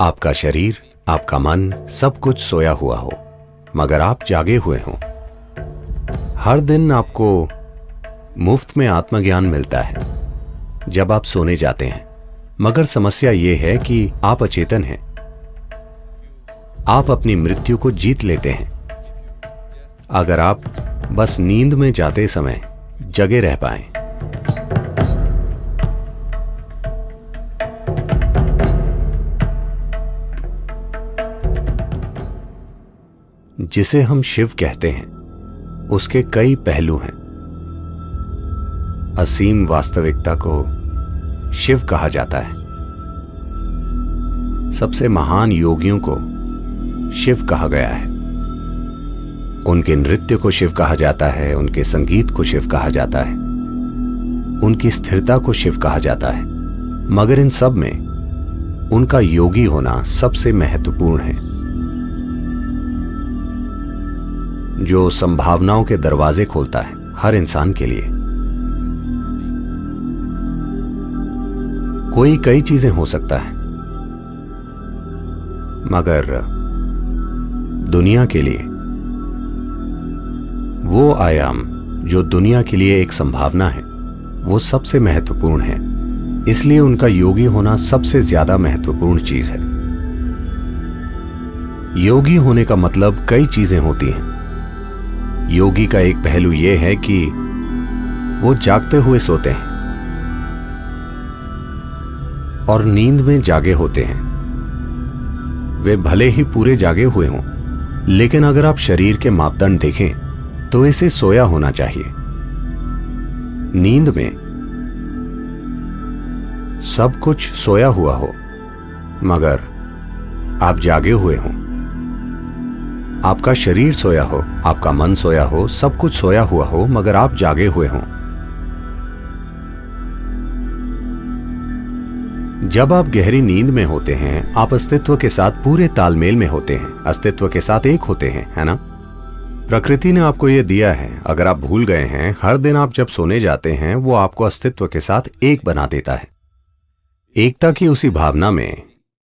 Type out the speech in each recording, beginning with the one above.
आपका शरीर, आपका मन, सब कुछ सोया हुआ हो, मगर आप जागे हुए हों। हर दिन आपको मुफ्त में आत्मज्ञान मिलता है जब आप सोने जाते हैं, मगर समस्या यह है कि आप अचेतन हैं। आप अपनी मृत्यु को जीत लेते हैं अगर आप बस नींद में जाते समय जगे रह पाएं। जिसे हम शिव कहते हैं, उसके कई पहलू हैं। असीम वास्तविकता को शिव कहा जाता है। सबसे महान योगियों को शिव कहा गया है। उनके नृत्य को शिव कहा जाता है, उनके संगीत को शिव कहा जाता है, उनकी स्थिरता को शिव कहा जाता है, मगर इन सब में उनका योगी होना सबसे महत्वपूर्ण है, जो संभावनाओं के दरवाजे खोलता है हर इंसान के लिए। कोई कई चीजें हो सकता है, मगर दुनिया के लिए वो आयाम जो दुनिया के लिए एक संभावना है, वो सबसे महत्वपूर्ण है। इसलिए उनका योगी होना सबसे ज्यादा महत्वपूर्ण चीज है। योगी होने का मतलब कई चीजें होती हैं। योगी का एक पहलू यह है कि वो जागते हुए सोते हैं और नींद में जागे होते हैं। वे भले ही पूरे जागे हुए हों, लेकिन अगर आप शरीर के मापदंड देखें तो इसे सोया होना चाहिए। नींद में सब कुछ सोया हुआ हो, मगर आप जागे हुए हों। आपका शरीर सोया हो, आपका मन सोया हो, सब कुछ सोया हुआ हो, मगर आप जागे हुए हों। जब आप गहरी नींद में होते हैं, आप अस्तित्व के साथ पूरे तालमेल में होते हैं, अस्तित्व के साथ एक होते हैं, है ना? प्रकृति ने आपको यह दिया है। अगर आप भूल गए हैं, हर दिन आप जब सोने जाते हैं, वो आपको अस्तित्व के साथ एक बना देता है। एकता की उसी भावना में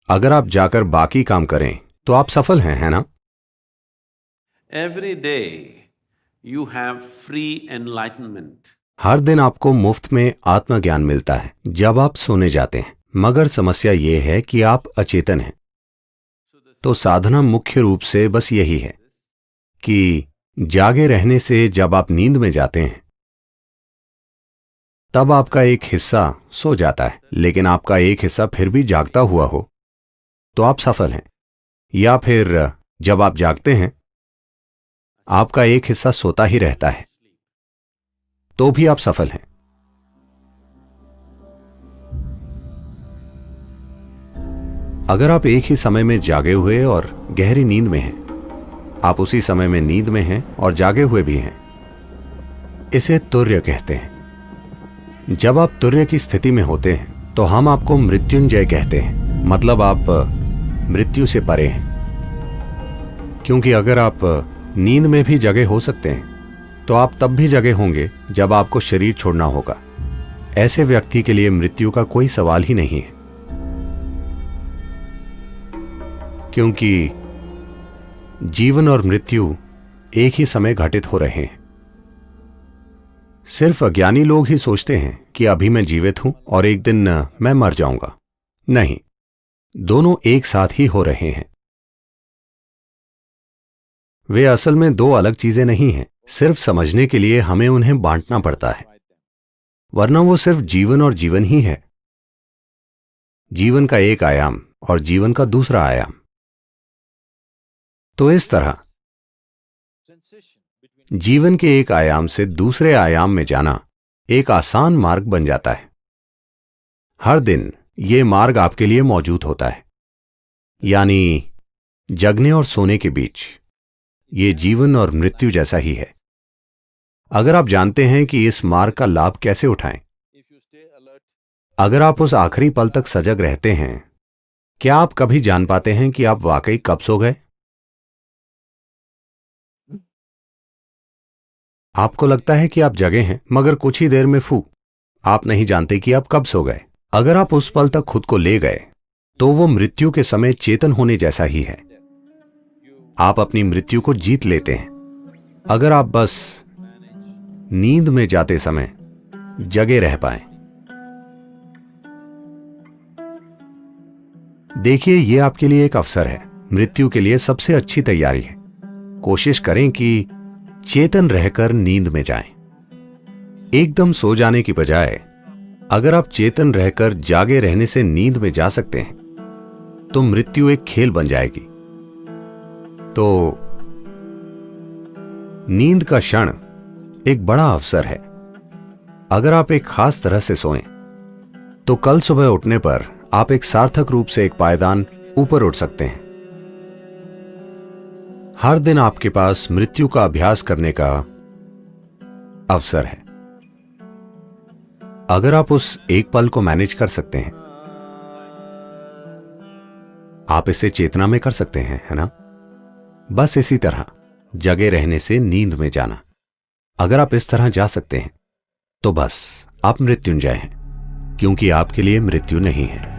अगर आप जाकर बाकी काम करें तो आप सफल हैं, है ना? Every day you have free enlightenment. हर दिन आपको मुफ्त में आत्मज्ञान मिलता है जब आप सोने जाते हैं, मगर समस्या यह है कि आप अचेतन हैं। तो साधना मुख्य रूप से बस यही है कि जागे रहने से जब आप नींद में जाते हैं, तब आपका एक हिस्सा सो जाता है, लेकिन आपका एक हिस्सा फिर भी जागता हुआ हो तो आप सफल हैं। या फिर जब आप जागते हैं, आपका एक हिस्सा सोता ही रहता है, तो भी आप सफल हैं। अगर आप एक ही समय में जागे हुए और गहरी नींद में हैं, आप उसी समय में नींद में हैं और जागे हुए भी हैं, इसे तुर्य कहते हैं। जब आप तुर्य की स्थिति में होते हैं तो हम आपको मृत्युंजय कहते हैं, मतलब आप मृत्यु से परे हैं। क्योंकि अगर आप नींद में भी जगे हो सकते हैं, तो आप तब भी जगे होंगे जब आपको शरीर छोड़ना होगा। ऐसे व्यक्ति के लिए मृत्यु का कोई सवाल ही नहीं है, क्योंकि जीवन और मृत्यु एक ही समय घटित हो रहे हैं। सिर्फ अज्ञानी लोग ही सोचते हैं कि अभी मैं जीवित हूं और एक दिन मैं मर जाऊंगा। नहीं, दोनों एक साथ ही हो रहे हैं। वे असल में दो अलग चीजें नहीं हैं। सिर्फ समझने के लिए हमें उन्हें बांटना पड़ता है, वरना वो सिर्फ जीवन और जीवन ही है। जीवन का एक आयाम और जीवन का दूसरा आयाम। तो इस तरह जीवन के एक आयाम से दूसरे आयाम में जाना एक आसान मार्ग बन जाता है। हर दिन ये मार्ग आपके लिए मौजूद होता है, यानी जगने और सोने के बीच। ये जीवन और मृत्यु जैसा ही है। अगर आप जानते हैं कि इस मार्ग का लाभ कैसे उठाएं, अगर आप उस आखिरी पल तक सजग रहते हैं, क्या आप कभी जान पाते हैं कि आप वाकई कब सो गए? आपको लगता है कि आप जगे हैं, मगर कुछ ही देर में आप नहीं जानते कि आप कब सो गए। अगर आप उस पल तक खुद को ले गए तो वो मृत्यु के समय चेतन होने जैसा ही है। आप अपनी मृत्यु को जीत लेते हैं अगर आप बस नींद में जाते समय जगे रह पाएं। देखिए, यह आपके लिए एक अवसर है, मृत्यु के लिए सबसे अच्छी तैयारी है। कोशिश करें कि चेतन रहकर नींद में जाएं। एकदम सो जाने की बजाय अगर आप चेतन रहकर जागे रहने से नींद में जा सकते हैं तो मृत्यु एक खेल बन जाएगी। तो नींद का क्षण एक बड़ा अवसर है। अगर आप एक खास तरह से सोएं तो कल सुबह उठने पर आप एक सार्थक रूप से एक पायदान ऊपर उठ सकते हैं। हर दिन आपके पास मृत्यु का अभ्यास करने का अवसर है। अगर आप उस एक पल को मैनेज कर सकते हैं, आप इसे चेतना में कर सकते हैं, है ना? बस इसी तरह जगे रहने से नींद में जाना। अगर आप इस तरह जा सकते हैं तो बस आप मृत्युंजय हैं, क्योंकि आपके लिए मृत्यु नहीं है।